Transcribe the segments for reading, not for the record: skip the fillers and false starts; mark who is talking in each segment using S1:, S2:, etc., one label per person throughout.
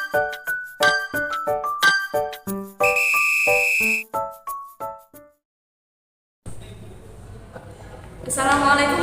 S1: Assalamualaikum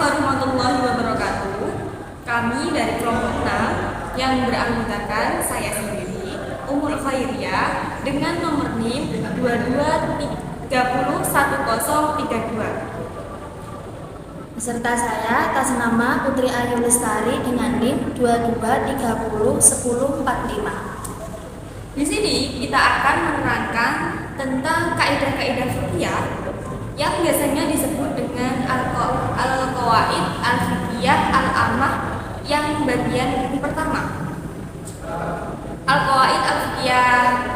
S1: warahmatullahi wabarakatuh. Kami dari kelompok 6 yang beranggotakan saya sendiri, Ummul Khairiyah, dengan nomor NIM 22301032.
S2: Beserta saya atas nama Putri Ayu Lestari dengan NIM 22301045.
S1: Di sini kita akan menerangkan tentang kaidah-kaidah fikih yang biasanya disebut dengan al-qawaid al-fiqhiyah al-ammah yang bagian pertama. Al-qawaid al-fiqhiyah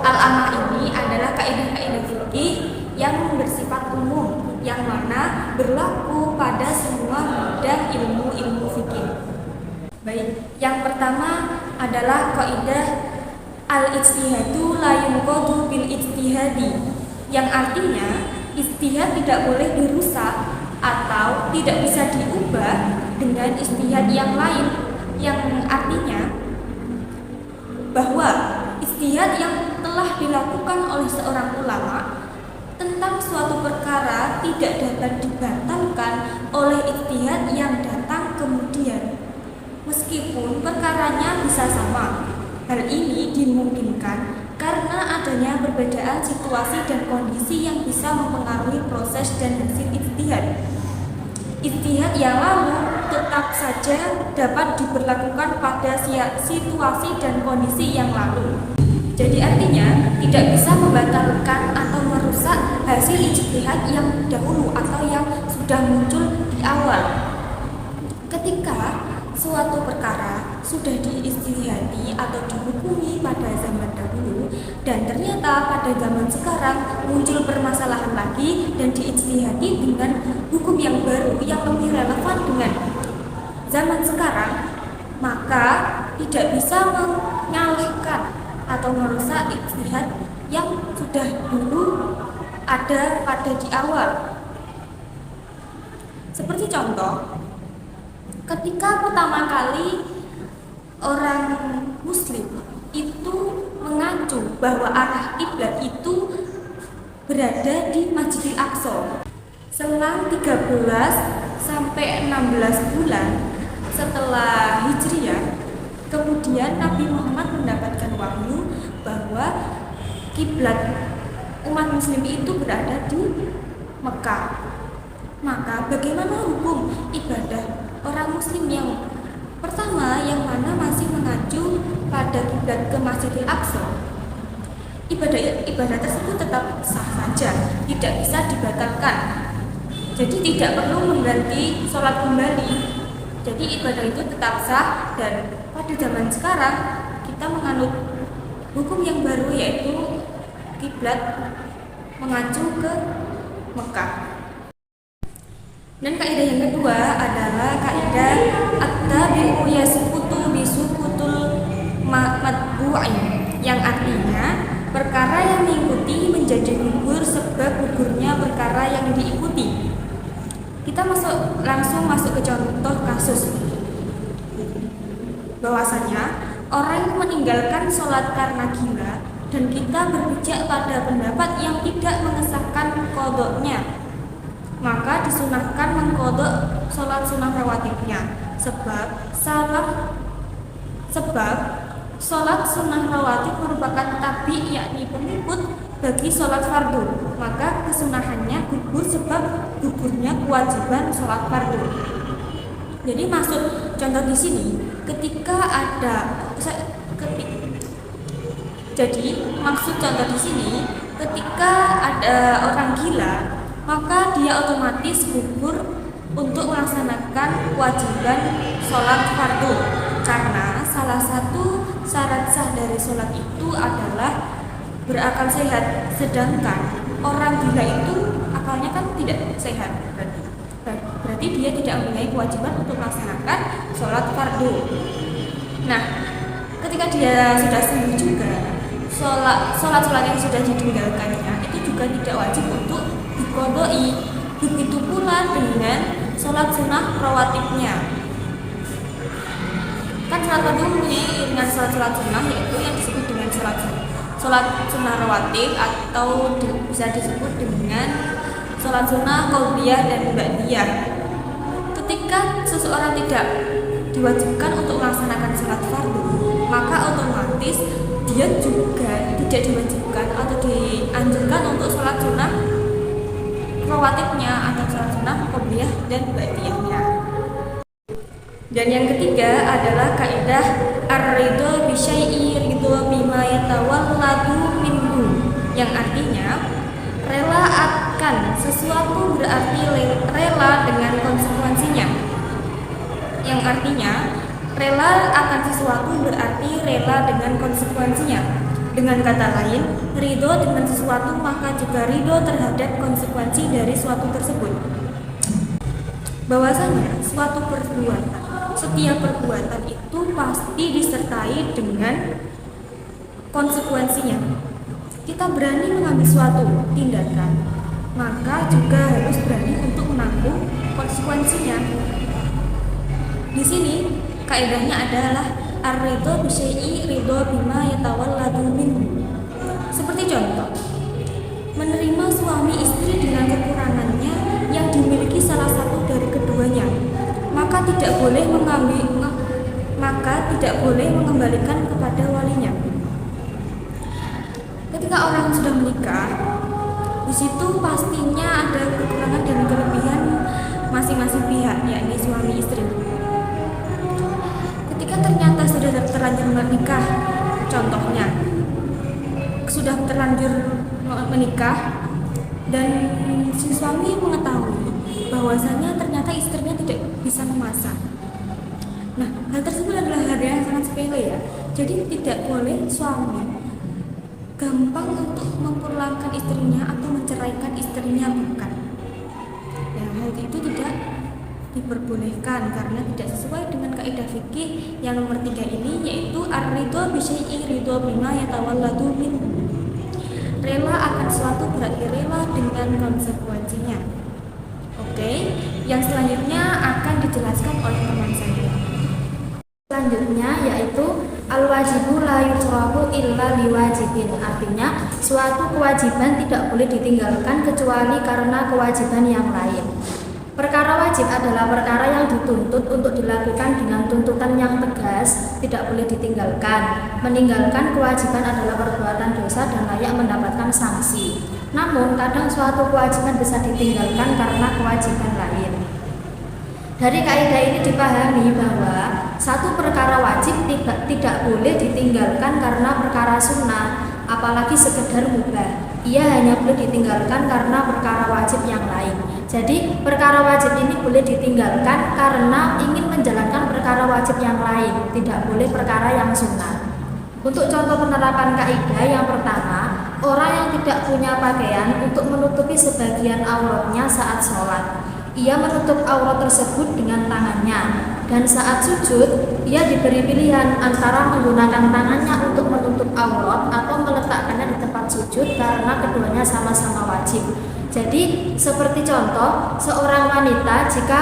S1: al-ammah ini adalah kaidah-kaidah fikih yang bersifat umum yang mana berlaku pada semua bidang ilmu-ilmu fikih. Baik, yang pertama adalah kaidah al-ijtihadu la yunqadu bil ijtihadi, yang artinya ijtihad tidak boleh dirusak atau tidak bisa diubah dengan ijtihad yang lain, yang artinya bahwa ijtihad yang telah dilakukan oleh seorang ulama tentang suatu perkara tidak dapat dibatalkan oleh ijtihad yang datang kemudian, meskipun perkaranya bisa sama. Hal ini dimungkinkan karena adanya perbedaan situasi dan kondisi yang bisa mempengaruhi proses dan hasil ijtihad. Ijtihad yang lalu tetap saja dapat diberlakukan pada situasi dan kondisi yang lalu. Jadi artinya tidak bisa membatalkan atau merusak hasil ijtihad yang dahulu atau yang sudah muncul di awal. Ketika suatu perkara sudah diijtihadi atau dihukumi pada zaman dahulu dan ternyata pada zaman sekarang muncul permasalahan lagi dan diijtihadi dengan hukum yang baru yang lebih relevan dengan zaman sekarang, maka tidak bisa menyalahkan atau merusak ijtihad yang sudah dulu ada pada di awal. Seperti contoh, ketika pertama kali orang Muslim itu mengacu bahwa arah kiblat itu berada di Masjidil Aqsa, selang 13 sampai 16 bulan setelah Hijriah, kemudian Nabi Muhammad mendapatkan wahyu bahwa kiblat umat Muslim itu berada di Mekah. Maka bagaimana hukum ibadah orang Muslim yang pertama yang mana masih mengacu pada kiblat ke Masjidil Aqsa? Ibadah tersebut tetap sah saja, tidak bisa dibatalkan. Jadi tidak perlu mengganti sholat kembali. Jadi ibadah itu tetap sah, dan pada zaman sekarang kita menganut hukum yang baru, yaitu kiblat mengacu ke Mekah. Dan kaidah yang kedua adalah kaidah at-tabi'u yasqutu bisukutul matbu'in, yang artinya perkara yang mengikuti menjadi gugur sebab gugurnya perkara yang diikuti. Kita langsung masuk ke contoh kasus, bahwasanya orang yang meninggalkan sholat karena gila dan kita berpijak pada pendapat yang tidak mengesahkan qodoknya, maka disunahkan mengqodok sholat sunnah rawatibnya, sebab sholat sunnah rawatib merupakan tabi, yakni pengikut bagi sholat fardu, maka kesunahannya gugur sebab gugurnya kewajiban sholat fardu. Jadi maksud contoh di sini, ketika ada orang gila, maka dia otomatis gugur untuk melaksanakan kewajiban sholat fardu, karena salah satu syarat sah dari sholat itu adalah berakal sehat, sedangkan orang gila itu akalnya kan tidak sehat, berarti dia tidak mempunyai kewajiban untuk melaksanakan sholat fardu. Nah, ketika dia sudah sembuh juga, sholat yang sudah ditinggalkannya itu juga tidak wajib untuk diqodoi. Begitu pula dengan sholat sunnah rawatibnya. Kan sholat fardu mempunyai dengan sholat sunnah, yaitu yang sholat sunnah rawatib atau bisa disebut dengan sholat sunnah qabliyah dan ba'diyah. Ketika seseorang tidak diwajibkan untuk melaksanakan sholat fardu, maka otomatis dia juga tidak diwajibkan atau dianjurkan untuk sholat sunnah rawatibnya atau sholat sunnah qabliyah dan ba'diyahnya. Dan yang ketiga adalah kaidah ar-ridho bi syai'i ridho bima yatawalladu minhu, yang artinya rela akan sesuatu berarti rela dengan konsekuensinya. Yang artinya rela akan sesuatu berarti rela dengan konsekuensinya. Dengan kata lain, ridho dengan sesuatu maka juga ridho terhadap konsekuensi dari suatu tersebut. Bahwasanya suatu perbuatan, setiap perbuatan itu pasti disertai dengan konsekuensinya. Kita berani mengambil suatu tindakan, maka juga harus berani untuk menanggung konsekuensinya. Di sini kaidahnya adalah ar-ridho bi syai'i ridho bima yatawalladu minhu. Seperti contoh, menerima suami istri dengan kekurangannya yang dimiliki salah satu dari keduanya, maka tidak boleh mengembalikan kepada walinya. Ketika orang sudah menikah, di situ pastinya ada kekurangan dan kelebihan masing-masing pihak, yakni suami istri. Ketika ternyata sudah terlanjur menikah, contohnya sudah terlanjur menikah dan si suami mengetahui bahwasanya ternyata istrinya tidak bisa memasak. Nah, hal tersebut adalah hal yang sangat sepele ya. Jadi tidak boleh suami gampang untuk memulangkan istrinya atau menceraikan istrinya, bukan. Ya, hal itu tidak diperbolehkan karena tidak sesuai dengan kaidah fikih yang nomor 3 ini, yaitu ar-ridho bi syai'i ridho bima yatawalladu minhu. Rela akan suatu berarti rela dengan konsekuensinya. Oke, yang selanjutnya akan dijelaskan oleh teman saya.
S2: Selanjutnya yaitu al-wajibu la yutraku illa liwajibin. Artinya suatu kewajiban tidak boleh ditinggalkan kecuali karena kewajiban yang lain. Perkara wajib adalah perkara yang dituntut untuk dilakukan dengan tuntutan yang tegas, tidak boleh ditinggalkan. Meninggalkan kewajiban adalah perbuatan dosa dan layak mendapatkan sanksi. Namun kadang suatu kewajiban bisa ditinggalkan karena kewajiban lain. Dari kaidah ini dipahami bahwa satu perkara wajib tidak boleh ditinggalkan karena perkara sunnah, apalagi sekedar mubah. Ia hanya boleh ditinggalkan karena perkara wajib yang lain. Jadi perkara wajib ini boleh ditinggalkan karena ingin menjalankan perkara wajib yang lain, tidak boleh perkara yang sunnah. Untuk contoh penerapan kaidah yang pertama, orang yang tidak punya pakaian untuk menutupi sebagian auratnya saat sholat. Ia menutup aurat tersebut dengan tangannya, dan saat sujud ia diberi pilihan antara menggunakan tangannya untuk menutup aurat atau meletakkannya di tempat sujud karena keduanya sama-sama wajib. Jadi seperti contoh, seorang wanita jika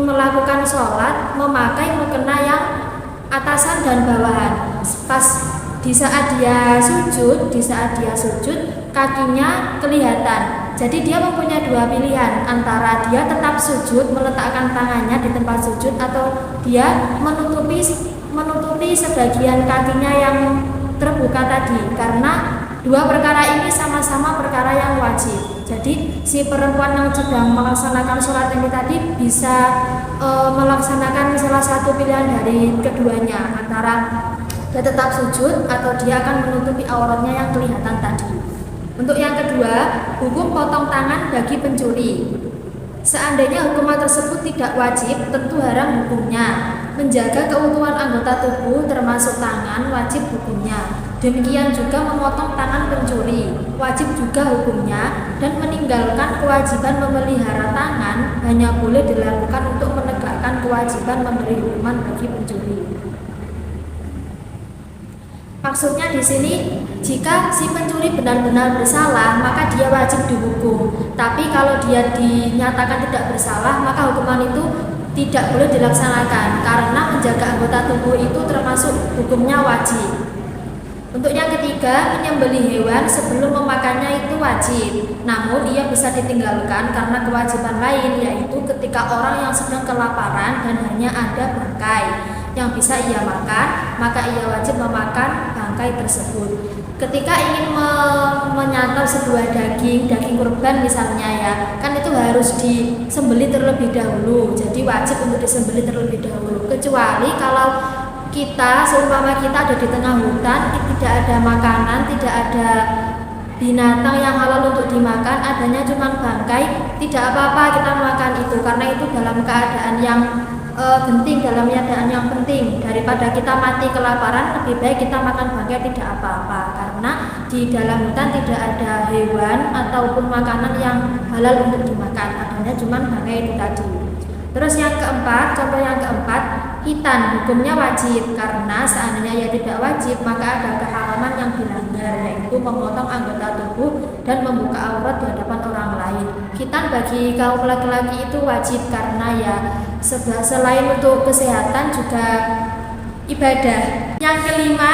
S2: melakukan sholat memakai mukena yang atasan dan bawahan, pas di saat dia sujud kakinya kelihatan. Jadi dia mempunyai dua pilihan, antara dia tetap sujud meletakkan tangannya di tempat sujud atau dia menutupi sebagian kakinya yang terbuka tadi, karena dua perkara ini sama-sama perkara yang wajib. Jadi si perempuan yang sedang melaksanakan sholat ini tadi bisa melaksanakan salah satu pilihan dari keduanya, antara dia tetap sujud atau dia akan menutupi auratnya yang kelihatan tadi. Untuk yang kedua, hukum potong tangan bagi pencuri. Seandainya hukuman tersebut tidak wajib, tentu haram hukumnya. Menjaga keutuhan anggota tubuh termasuk tangan wajib hukumnya. Demikian juga memotong tangan pencuri wajib juga hukumnya, dan meninggalkan kewajiban memelihara tangan hanya boleh dilakukan untuk menegakkan kewajiban memberi hukuman bagi pencuri. Maksudnya di sini, jika si pencuri benar-benar bersalah, maka dia wajib dihukum. Tapi kalau dia dinyatakan tidak bersalah, maka hukuman itu tidak boleh dilaksanakan karena menjaga anggota tubuh itu termasuk hukumnya wajib. Untuk yang ketiga, menyembelih hewan sebelum memakannya itu wajib. Namun ia bisa ditinggalkan karena kewajiban lain, yaitu ketika orang yang sedang kelaparan dan hanya ada bangkai yang bisa ia makan, maka ia wajib memakan bangkai tersebut. Ketika ingin menyantap sebuah daging kurban misalnya ya, kan itu harus disembelih terlebih dahulu. Jadi wajib untuk disembelih terlebih dahulu. Kecuali kalau seumpama kita ada di tengah hutan, tidak ada makanan, tidak ada binatang yang halal untuk dimakan, adanya cuma bangkai, tidak apa-apa kita makan itu, karena itu dalam keadaan yang genting, dalam keadaan yang penting. Daripada kita mati kelaparan, lebih baik kita makan bangkai, tidak apa-apa, karena di dalam hutan tidak ada hewan ataupun makanan yang halal untuk dimakan, adanya cuma bangkai itu tadi. Terus yang keempat, contoh yang keempat, khitan hukumnya wajib, karena seandainya ia tidak wajib maka ada keharaman yang dilanggar, yaitu memotong anggota tubuh dan membuka aurat di hadapan orang lain. Khitan bagi kaum laki-laki itu wajib karena ya selain untuk kesehatan juga ibadah. Yang kelima,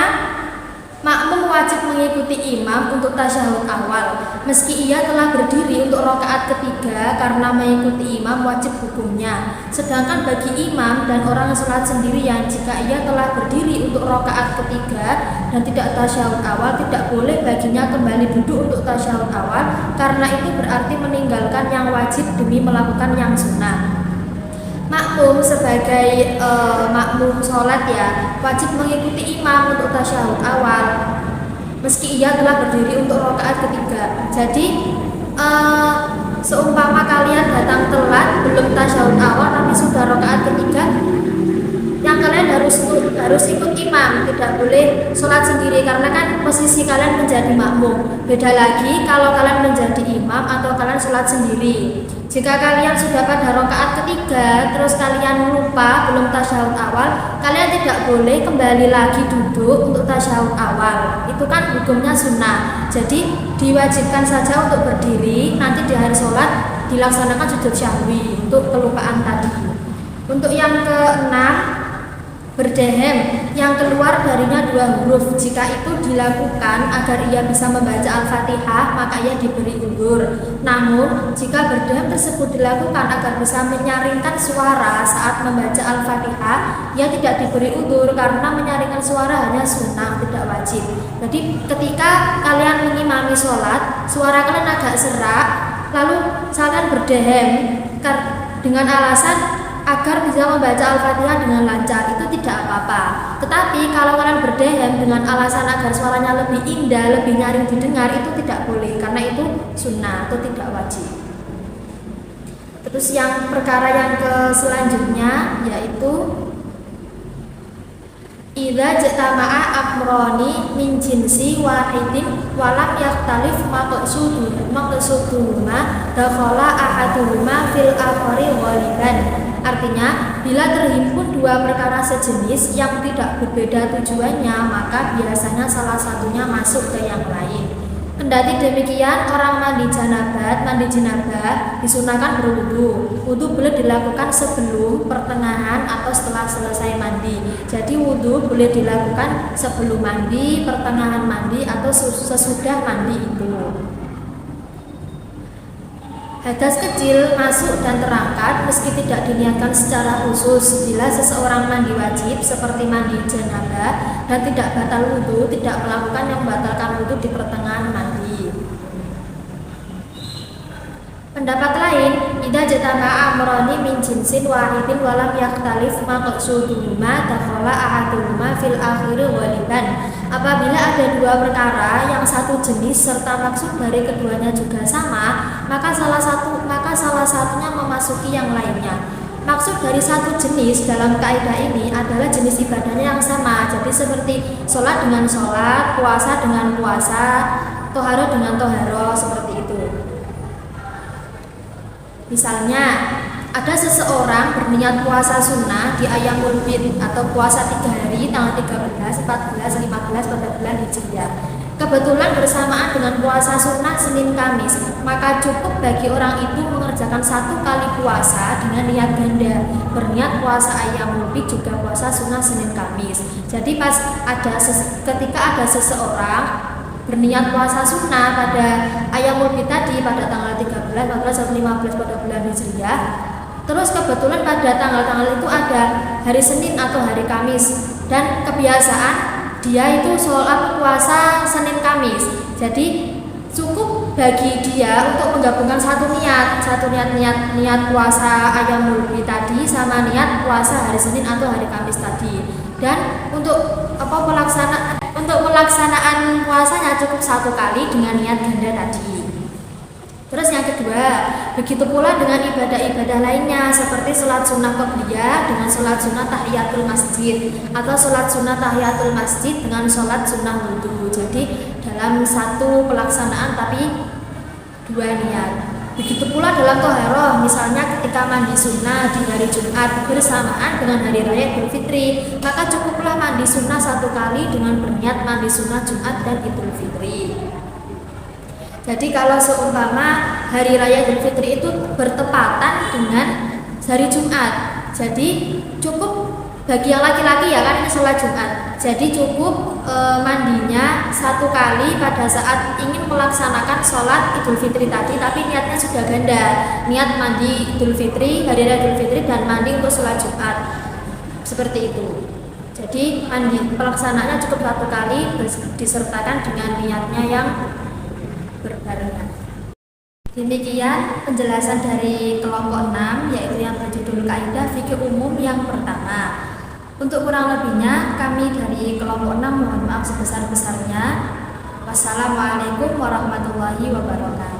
S2: makmum wajib mengikuti imam untuk tasyahud awal, meski ia telah berdiri untuk rakaat ketiga, karena mengikuti imam wajib hukumnya. Sedangkan bagi imam dan orang sholat sendirian, jika ia telah berdiri untuk rakaat ketiga dan tidak tasyahud awal, tidak boleh baginya kembali duduk untuk tasyahud awal, karena itu berarti meninggalkan yang wajib demi melakukan yang sunnah. Makmum sebagai makmum sholat ya wajib mengikuti imam untuk tasyahud awal, meski ia telah berdiri untuk rakaat ketiga. Jadi seumpama kalian datang telat, belum tasyahud awal tapi sudah rakaat ketiga, yang kalian harus ikut imam, tidak boleh sholat sendiri, karena kan posisi kalian menjadi makmum. Beda lagi kalau kalian menjadi imam atau kalian sholat sendiri. Jika kalian sudah pada rakaat ketiga terus kalian lupa belum tasyahud awal, kalian tidak boleh kembali lagi duduk untuk tasyahud awal. Itu kan hukumnya sunnah. Jadi diwajibkan saja untuk berdiri, nanti di hari sholat dilaksanakan sujud syahwi untuk kelupaan tadi. Untuk yang keenam, berdehem yang keluar darinya 2 huruf, jika itu dilakukan agar ia bisa membaca Al-Fatihah maka ia diberi uzur. Namun jika berdehem tersebut dilakukan agar bisa menyaringkan suara saat membaca Al-Fatihah, ia tidak diberi uzur karena menyaringkan suara hanya sunnah, tidak wajib. Jadi ketika kalian mengimami sholat, suara kalian agak serak, lalu kalian berdehem dengan alasan agar bisa membaca Al-Fatihah dengan lancar, itu tidak apa-apa. Tetapi kalau kalian berdehem dengan alasan agar suaranya lebih indah, lebih nyaring didengar, itu tidak boleh, karena itu sunnah atau tidak wajib. Terus yang perkara yang selanjutnya yaitu idza jtama'a amroni min jinsi wahidin walam yaktalif maqsuduhuma dakhala ahaduhuma fil akhari ghaliban. Artinya, bila terhimpun 2 perkara sejenis yang tidak berbeda tujuannya, maka biasanya salah satunya masuk ke yang lain. Kendati demikian, orang mandi janabah disunahkan berwudu. Wudu boleh dilakukan sebelum, pertengahan, atau setelah selesai mandi. Jadi wudu boleh dilakukan sebelum mandi, pertengahan mandi, atau sesudah mandi itu. Hadas kecil masuk dan terangkat meski tidak diniatkan secara khusus. Bila seseorang mandi wajib seperti mandi janabah dan tidak batal wudu, tidak melakukan yang membatalkan wudu di pertengahan mandi. Pendapat lain, idza jatama'a amrani min jinsin wahidin walam yaktalif maqsuduhuma dakhala ahaduhuma fil akhiri ghaliban. Apabila ada 2 perkara yang satu jenis serta maksud dari keduanya juga sama, maka salah satunya memasuki yang lainnya. Maksud dari satu jenis dalam kaidah ini adalah jenis ibadahnya yang sama. Jadi seperti sholat dengan sholat, puasa dengan puasa, toharo dengan toharo, seperti itu. Misalnya, ada seseorang berniat puasa sunnah di Ayyamul Bid atau puasa 3 hari tanggal 13, 14, 15 pada bulan Hijriah. Kebetulan bersamaan dengan puasa sunnah Senin Kamis, maka cukup bagi orang itu mengerjakan mengerjakan 1 kali puasa dengan niat ganda, berniat puasa Ayyamul Bid juga puasa sunnah Senin Kamis. Jadi ketika ada seseorang berniat puasa sunnah pada Ayyamul Bid tadi pada tanggal 13, 14, 15 pada bulan Hijriah, terus kebetulan pada tanggal-tanggal itu ada hari Senin atau hari Kamis, dan kebiasaan dia itu sholat puasa Senin Kamis. Jadi cukup bagi dia untuk menggabungkan satu niat puasa Ayyamul Bid tadi sama niat puasa hari Senin atau hari Kamis tadi. Dan untuk pelaksanaan puasanya cukup 1 kali dengan niat ganda tadi. Terus yang kedua, begitu pula dengan ibadah-ibadah lainnya seperti sholat sunnah qobliyah dengan sholat sunnah tahiyatul masjid, atau sholat sunnah tahiyatul masjid dengan sholat sunnah wudu. Jadi dalam satu pelaksanaan tapi 2 niat. Begitu pula dalam toharoh, misalnya ketika mandi sunnah di hari Jumat bersamaan dengan hari raya Idul Fitri, maka cukuplah mandi sunnah 1 kali dengan berniat mandi sunnah Jumat dan Idul Fitri. Jadi kalau seumpama hari raya Idul Fitri itu bertepatan dengan hari Jumat, jadi cukup bagi yang laki-laki ya kan ini sholat Jumat, jadi cukup mandinya 1 kali pada saat ingin melaksanakan sholat Idul Fitri tadi, tapi niatnya sudah ganda, niat mandi Idul Fitri, hari raya Idul Fitri, dan mandi untuk sholat Jumat, seperti itu. Jadi pelaksanaannya cukup 1 kali disertakan dengan niatnya yang berbarengan. Demikian penjelasan dari kelompok 6, yaitu yang berjudul Kaidah Fikih Umum yang pertama. Untuk kurang lebihnya kami dari kelompok 6 mohon maaf sebesar-besarnya. Wassalamualaikum warahmatullahi wabarakatuh.